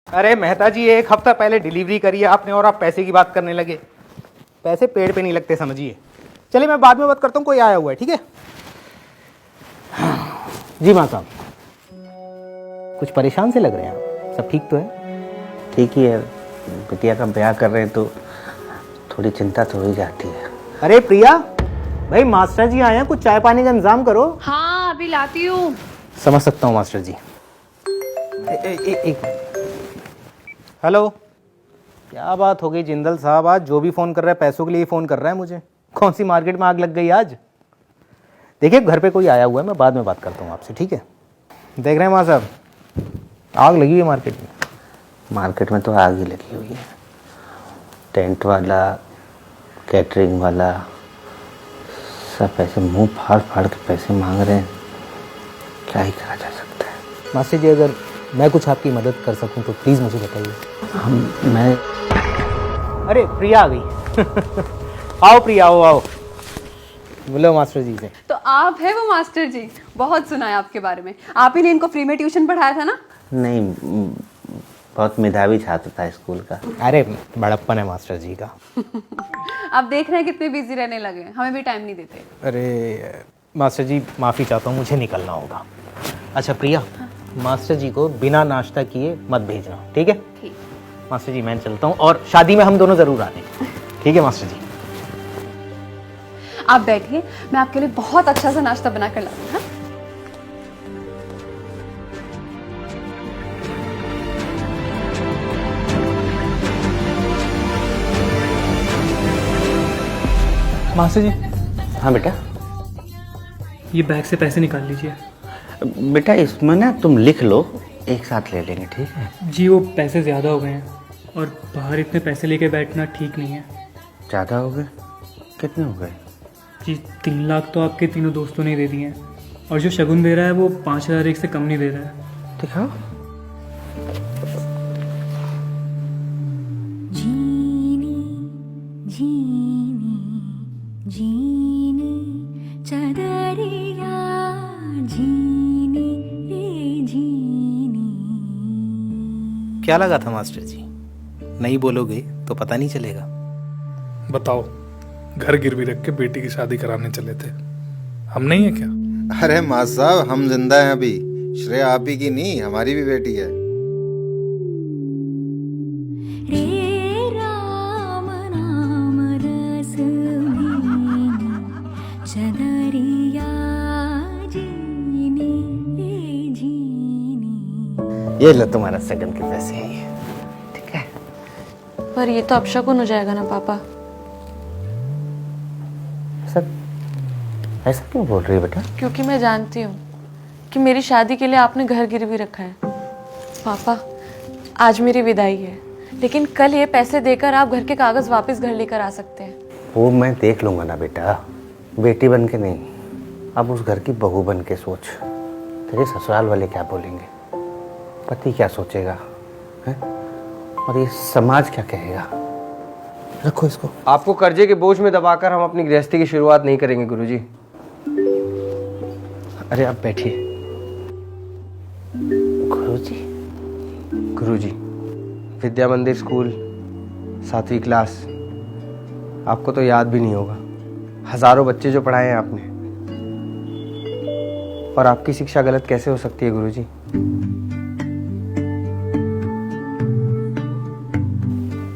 अरे मेहता जी, एक हफ्ता पहले डिलीवरी करी है आपने और आप पैसे की बात करने लगे। पैसे पेड़ पे नहीं लगते, समझिए। चलिए मैं बाद में बात करता हूँ, कोई आया हुआ है, ठीक है। जी माँ साहब, कुछ परेशान से लग रहे हैं आप, सब ठीक तो है? ठीक ही है, बिटिया का ब्याह कर रहे हैं तो थोड़ी चिंता तो हो ही जाती है। अरे प्रिया, भाई मास्टर जी आए हैं, कुछ चाय पानी का इंतजाम करो। हाँ अभी लाती हूँ। समझ सकता हूँ मास्टर जी। एक हेलो, क्या बात हो गई जिंदल साहब, आज जो भी फ़ोन कर रहा है पैसों के लिए फ़ोन कर रहा है मुझे। कौन सी मार्केट में आग लग गई आज? देखिए घर पे कोई आया हुआ है, मैं बाद में बात करता हूँ आपसे, ठीक है। देख रहे हैं माँ साहब, आग लगी हुई है मार्केट में। मार्केट में तो आग ही लगी हुई है। टेंट वाला, कैटरिंग वाला सब ऐसे मुंह फाड़ फाड़ के पैसे मांग रहे हैं, क्या ही करा जा सकता है। मास्टर जी, अगर मैं कुछ आपकी मदद कर सकूं तो प्लीज़ मुझे बताइए। मैं अरे प्रिया आ गई। आओ प्रिया, आओ बोलो मास्टर जी से। तो आप है वो मास्टर जी, बहुत सुना है आपके बारे में। आप ही ने इनको फ्री में ट्यूशन पढ़ाया था ना? नहीं, बहुत मेधावी छात्र था स्कूल का। अरे बड़प्पन है मास्टर जी का। आप देख रहे हैं कितने बिजी रहने लगे, हमें भी टाइम नहीं देते। अरे मास्टर जी माफ़ी चाहता हूँ, मुझे निकलना होगा। अच्छा प्रिया, मास्टर जी को बिना नाश्ता किए मत भेजना, ठीक है? ठीक। मास्टर जी मैं चलता हूँ, और शादी में हम दोनों ज़रूर आने, ठीक है मास्टर जी? आप बैठिए, मैं आपके लिए बहुत अच्छा सा नाश्ता बना कर लाऊं। हाँ? मास्टर जी, हाँ बेटा। ये बैग से पैसे निकाल लीजिए। बेटा इसमें ना तुम लिख लो, एक साथ ले लेंगे, ठीक है? जी वो पैसे ज़्यादा हो गए हैं और बाहर इतने पैसे लेके बैठना ठीक नहीं है। ज़्यादा हो गए? कितने हो गए? जी 3 लाख तो आपके तीनों दोस्तों ने दे दिए हैं, और जो शगुन दे रहा है वो 5,000 एक से कम नहीं दे रहा है। दिखाओ। जीनी जीनी जीनी चदरिया जीनी रे जीनी। क्या लगा था मास्टर जी, नहीं बोलोगे तो पता नहीं चलेगा। बताओ, घर गिरवी रख के बेटी की शादी कराने चले थे, हम नहीं है क्या? अरे माँ साहब, हम जिंदा हैं अभी। श्रेया आप ही की नहीं, हमारी भी बेटी है। रे राम नाम रस भीनी चदरिया जीनी रे जीनी। ये लो तुम्हारा सगन के पैसे हैं ये, ठीक है? पर ये तो अपशकुन हो जाएगा ना पापा। सर ऐसा क्यों बोल रही है बेटा? क्योंकि मैं जानती हूँ कि मेरी शादी के लिए आपने घर गिरवी रखा है। पापा आज मेरी विदाई है, लेकिन कल ये पैसे देकर आप घर के कागज वापस घर लेकर आ सकते हैं। वो मैं देख लूंगा ना बेटा, बेटी बन के नहीं, अब उस घर की बहू बन के सोच। तेरे ससुराल वाले क्या बोलेंगे, पति क्या सोचेगा है? और ये समाज क्या कहेगा? रखो इसको। आपको कर्जे के बोझ में दबाकर हम अपनी गृहस्थी की शुरुआत नहीं करेंगे गुरुजी। अरे आप बैठिए। गुरुजी, विद्या मंदिर स्कूल 7वीं क्लास, आपको तो याद भी नहीं होगा। हजारों बच्चे जो पढ़ाए हैं आपने, और आपकी शिक्षा गलत कैसे हो सकती है गुरुजी?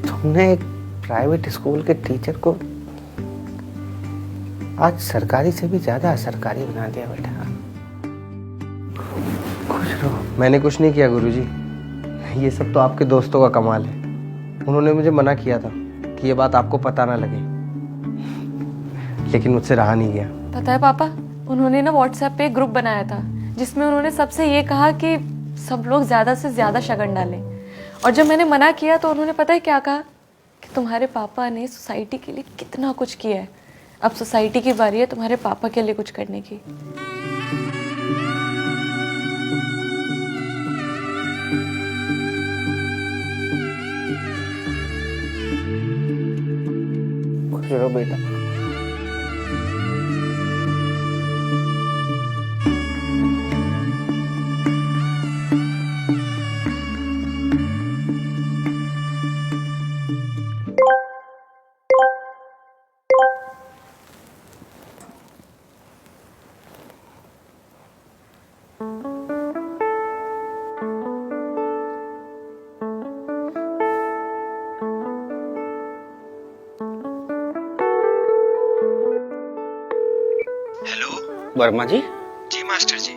तुमने एक प्राइवेट स्कूल के टीचर को आज सरकारी से भी ज्यादा असरकारी बना दिया बेटा। खुश रहो। मैंने कुछ नहीं किया गुरुजी, ये सब तो आपके दोस्तों का कमाल है। उन्होंने मुझे मना किया था कि ये बात आपको पता ना लगे, लेकिन मुझसे रहा नहीं गया। पता है पापा, उन्होंने ना व्हाट्सएप पे एक ग्रुप बनाया था जिसमें उन्होंने सबसे ये कहा कि सब लोग ज्यादा से ज्यादा शगन डालें। और जब मैंने मना किया तो उन्होंने पता है क्या कहा कि तुम्हारे पापा ने सोसाइटी के लिए कितना कुछ किया है, अब सोसाइटी की बारी है तुम्हारे पापा के लिए कुछ करने की। खुश रहो बेटा। वर्मा जी, जी मास्टर जी।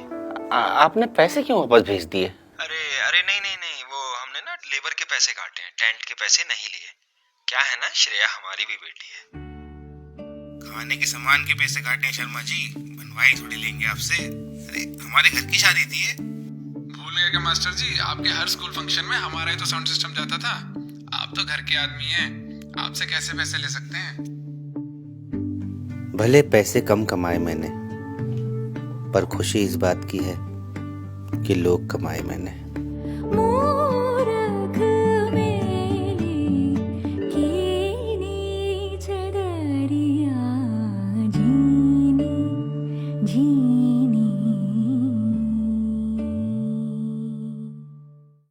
आपने पैसे क्यों वापस भेज दिए? अरे अरे नहीं नहीं नहीं, वो हमने ना लेबर के पैसे काटे हैं, टेंट के पैसे नहीं लिए। क्या है ना, श्रेया हमारी भी बेटी है। खाने के सामान के पैसे काटे हैं शर्मा जी, बनवाई थोड़ी लेंगे आपसे। अरे हमारे घर की शादी थी ये। भूल गए क्या मास्टर जी? आपके हर स्कूल फंक्शन में हमारा ही तो साउंड सिस्टम जाता था। आप तो घर के आदमी हैं, आपसे कैसे पैसे ले सकते हैं? भले पैसे कम कमाए मैंने, पर खुशी इस बात की है कि लोग कमाए मैंने।